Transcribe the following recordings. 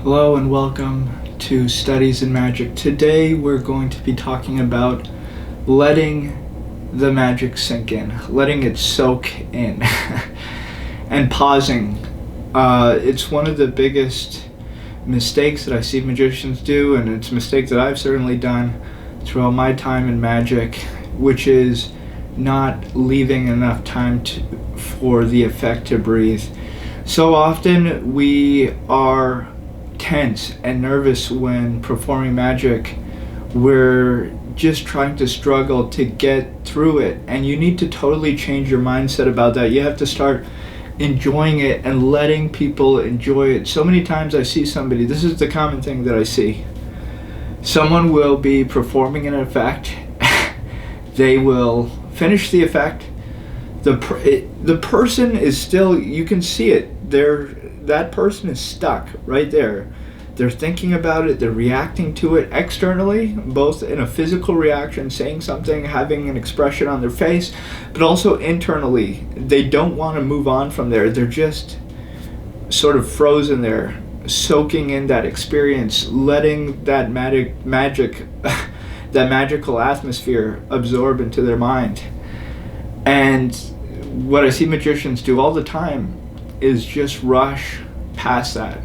Hello and welcome to Studies in Magic. Today we're going to be talking about letting the magic sink in, letting it soak in, and pausing. It's one of the biggest mistakes that I see magicians do, and it's a mistake that I've certainly done throughout my time in magic, which is not leaving enough time for the effect to breathe. So often we are tense and nervous when performing magic. We're just trying to struggle to get through it, and you need to totally change your mindset about that. You have to start enjoying it and letting people enjoy it. So many times I see somebody, this is the common thing that I see. Someone will be performing an effect, they will finish the effect, the person is still, you can see it, that person is stuck right there. They're thinking about it, they're reacting to it externally, both in a physical reaction, saying something, having an expression on their face, but also internally. They don't want to move on from there. They're just sort of frozen there, soaking in that experience, letting that magic that magical atmosphere absorb into their mind. And what I see magicians do all the time is just rush past that.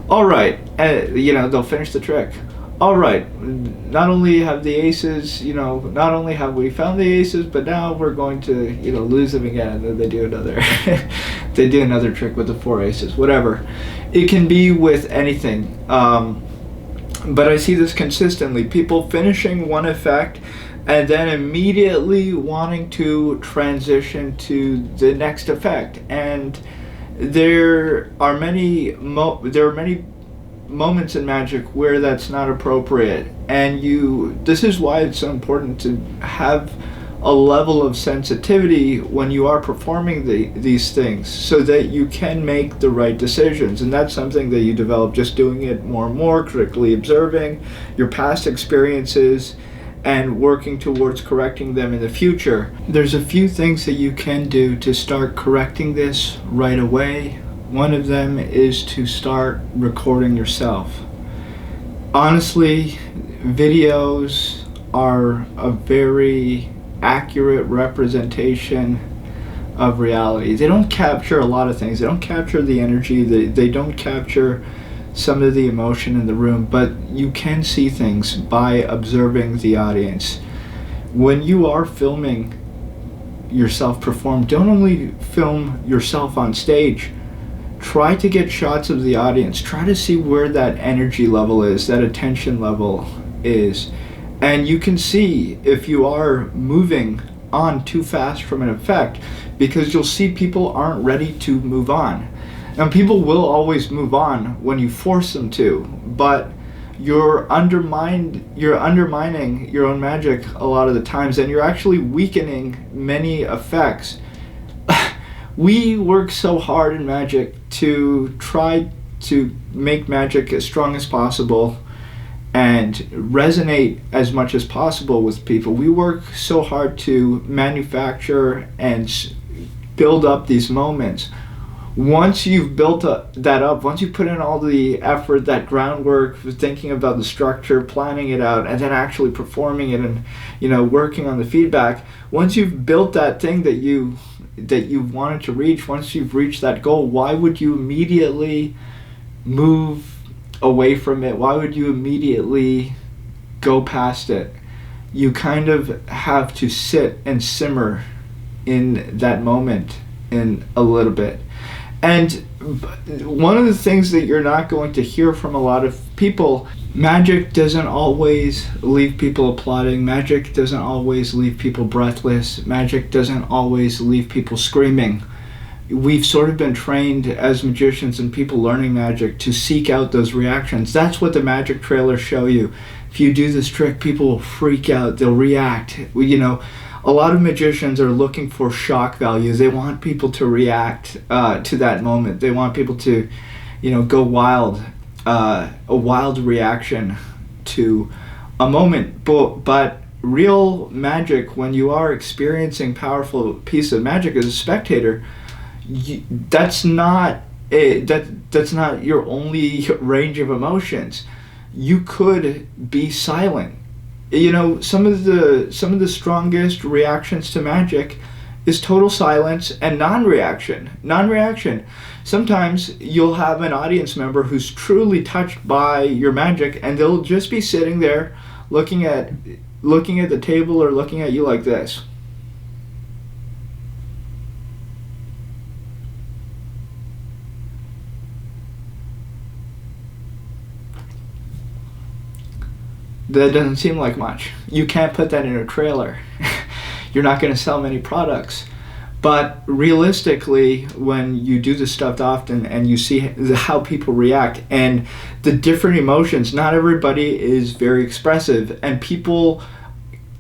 All right, they'll finish the trick. All right, not only have the aces, not only have we found the aces, but now we're going to, lose them again. And then they do another trick with the four aces, whatever. It can be with anything. But I see this consistently. People finishing one effect and then immediately wanting to transition to the next effect. And there are many moments in magic where that's not appropriate, and this is why it's so important to have a level of sensitivity when you are performing these things, so that you can make the right decisions. And that's something that you develop just doing it more and more, critically observing your past experiences and working towards correcting them in the future. There's a few things that you can do to start correcting this right away. One of them is to start recording yourself. Honestly, videos are a very accurate representation of reality. They don't capture a lot of things. They don't capture the energy. They don't capture some of the emotion in the room, but you can see things by observing the audience. When you are filming yourself perform, don't only film yourself on stage. Try to get shots of the audience. Try to see where that energy level is, that attention level is. And you can see if you are moving on too fast from an effect, because you'll see people aren't ready to move on. And people will always move on when you force them to, but you're undermining your own magic a lot of the times, and you're actually weakening many effects. We work so hard in magic to try to make magic as strong as possible and resonate as much as possible with people. We work so hard to manufacture and build up these moments. Once you've built that up, once you put in all the effort, that groundwork, thinking about the structure, planning it out, and then actually performing it and working on the feedback, once you've built that thing that you wanted to reach, once you've reached that goal, why would you immediately move away from it? Why would you immediately go past it? You kind of have to sit and simmer in that moment in a little bit. And one of the things that you're not going to hear from a lot of people, magic doesn't always leave people applauding. Magic doesn't always leave people breathless. Magic doesn't always leave people screaming. We've sort of been trained as magicians and people learning magic to seek out those reactions. That's what the magic trailers show you. If you do this trick, people will freak out. They'll react. A lot of magicians are looking for shock values. They want people to react to that moment. They want people to, go wild, a wild reaction to a moment. But real magic, when you are experiencing powerful piece of magic as a spectator, that's not that's not your only range of emotions. You could be silent. You know, some of the strongest reactions to magic is total silence and non-reaction. Non-reaction. Sometimes you'll have an audience member who's truly touched by your magic, and they'll just be sitting there looking at the table or looking at you like this. That doesn't seem like much. You can't put that in a trailer. You're not going to sell many products. But realistically, when you do this stuff often and you see how people react and the different emotions, not everybody is very expressive, and people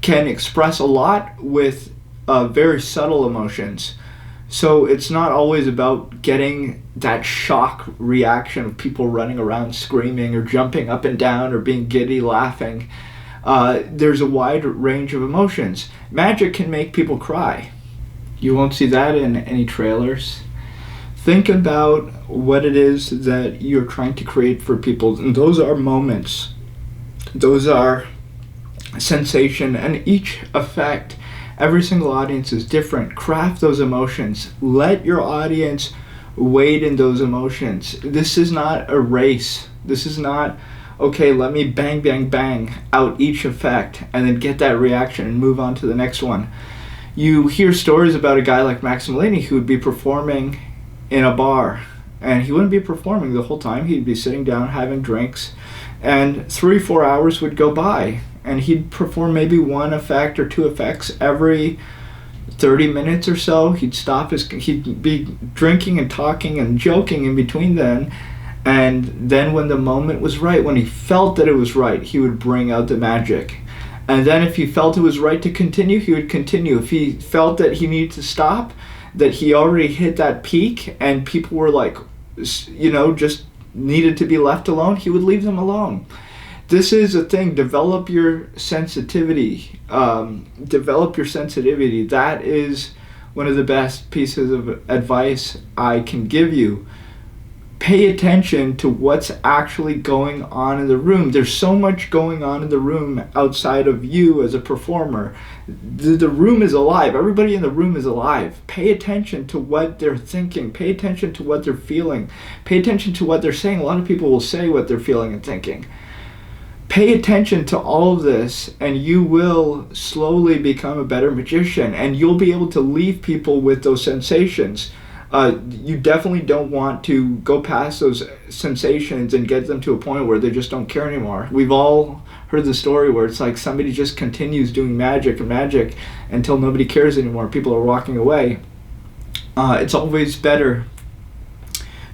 can express a lot with very subtle emotions. So it's not always about getting that shock reaction of people running around screaming or jumping up and down or being giddy laughing. There's a wide range of emotions. Magic can make people cry. You won't see that in any trailers. Think about what it is that you're trying to create for people. And those are moments. Those are sensation, and each effect, every single audience is different. Craft those emotions. Let your audience wade in those emotions. This is not a race. This is not, okay, let me bang, bang, bang out each effect and then get that reaction and move on to the next one. You hear stories about a guy like Maximiliani who would be performing in a bar, and he wouldn't be performing the whole time. He'd be sitting down having drinks, and 3-4 hours would go by, and he'd perform maybe one effect or two effects every 30 minutes or so. He'd be drinking and talking and joking in between then, and then when the moment was right, when he felt that it was right, he would bring out the magic. And then if he felt it was right to continue, he would continue. If he felt that he needed to stop, that he already hit that peak and people were like, you know, just needed to be left alone, he would leave them alone. This is a thing. Develop your sensitivity. That is one of the best pieces of advice I can give you. Pay attention to what's actually going on in the room. There's so much going on in the room outside of you as a performer. The room is alive. Everybody in the room is alive. Pay attention to what they're thinking. Pay attention to what they're feeling. Pay attention to what they're saying. A lot of people will say what they're feeling and thinking. Pay attention to all of this, and you will slowly become a better magician, and you'll be able to leave people with those sensations. You definitely don't want to go past those sensations and get them to a point where they just don't care anymore. We've all heard the story where it's like somebody just continues doing magic and magic until nobody cares anymore. People are walking away. It's always better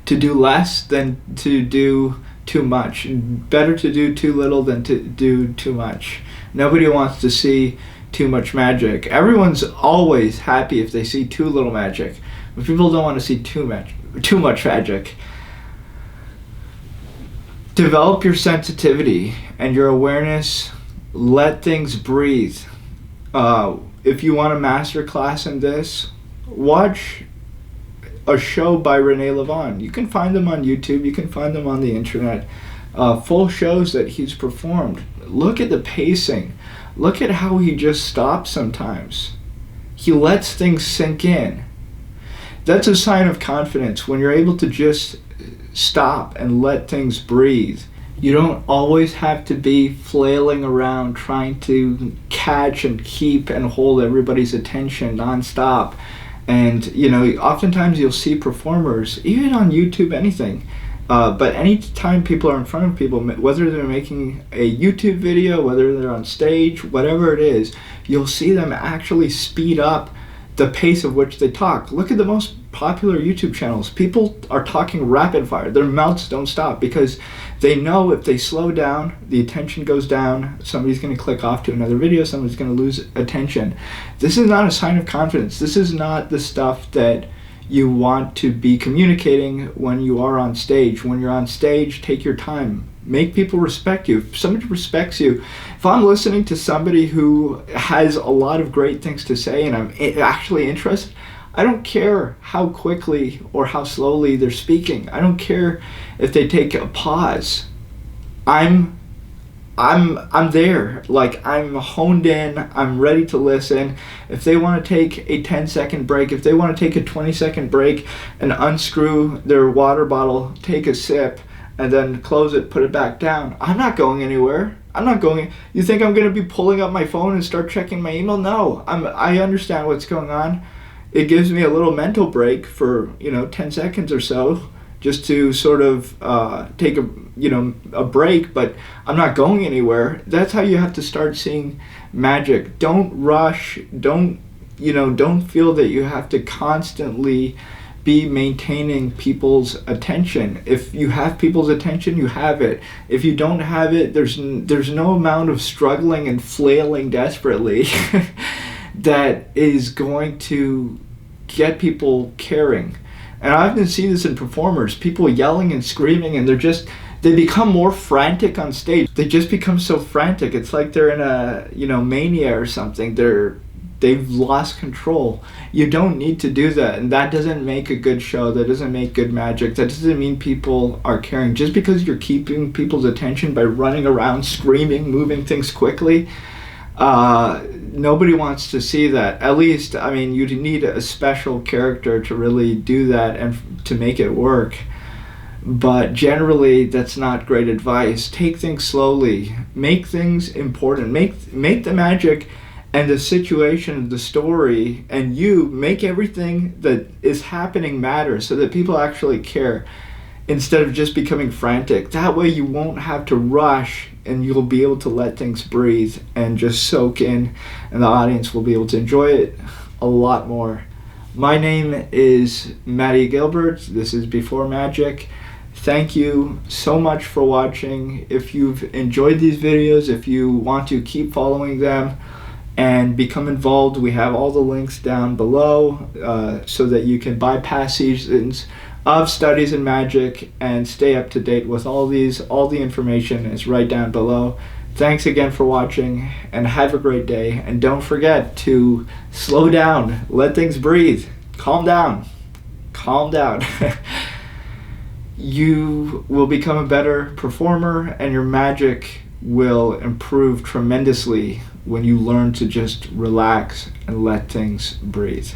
to do less than to do too much. Better to do too little than to do too much. Nobody wants to see too much magic. Everyone's always happy if they see too little magic. But people don't want to see too much magic. Develop your sensitivity and your awareness. Let things breathe. If you want a master class in this, watch a show by Rene Levon. You can find them on YouTube. You can find them on the internet. Full shows that he's performed. Look at the pacing. Look at how he just stops sometimes. He lets things sink in. That's a sign of confidence when you're able to just stop and let things breathe. You don't always have to be flailing around trying to catch and keep and hold everybody's attention nonstop. And, you know, oftentimes you'll see performers, even on YouTube, anything. But anytime people are in front of people, whether they're making a YouTube video, whether they're on stage, whatever it is, you'll see them actually speed up the pace of which they talk. Look at the most popular YouTube channels. People are talking rapid fire. Their mouths don't stop because they know if they slow down, the attention goes down. Somebody's going to click off to another video. Somebody's going to lose attention. This is not a sign of confidence. This is not the stuff that you want to be communicating when you are on stage. When you're on stage, take your time. Make people respect you. If somebody respects you, if I'm listening to somebody who has a lot of great things to say and I'm actually interested, I don't care how quickly or how slowly they're speaking. I don't care if they take a pause. I'm I'm there. Like, I'm honed in. I'm ready to listen. If they want to take a 10-second break, if they want to take a 20-second break and unscrew their water bottle, take a sip, and then close it, put it back down, I'm not going anywhere. I'm not going. You think I'm going to be pulling up my phone and start checking my email? No. I understand what's going on. It gives me a little mental break for 10 seconds or so, just to sort of take a break, but I'm not going anywhere. That's how you have to start seeing magic. Don't rush. Don't feel that you have to constantly be maintaining people's attention. If you have people's attention, you have it. If you don't have it, there's no amount of struggling and flailing desperately that is going to get people caring. And I often see this in performers, people yelling and screaming, and they become more frantic on stage. They just become so frantic. It's like they're in a mania or something. They've lost control. You don't need to do that, and that doesn't make a good show. That doesn't make good magic. That doesn't mean people are caring. Just because you're keeping people's attention by running around, screaming, moving things quickly, nobody wants to see that. At least, you need a special character to really do that and to make it work. But generally, that's not great advice. Take things slowly. Make things important. Make the magic and the situation, the story, and you make everything that is happening matter so that people actually care, instead of just becoming frantic. That way you won't have to rush, and you'll be able to let things breathe and just soak in, and the audience will be able to enjoy it a lot more. My name is Matty Gilbert. This is Before Magic. Thank you so much for watching. If you've enjoyed these videos, if you want to keep following them and become involved, we have all the links down below so that you can bypass seasons of Studies in Magic and stay up to date with all these. All the information is right down below. Thanks again for watching, and have a great day. And don't forget to slow down, let things breathe, calm down. You will become a better performer, and your magic will improve tremendously when you learn to just relax and let things breathe.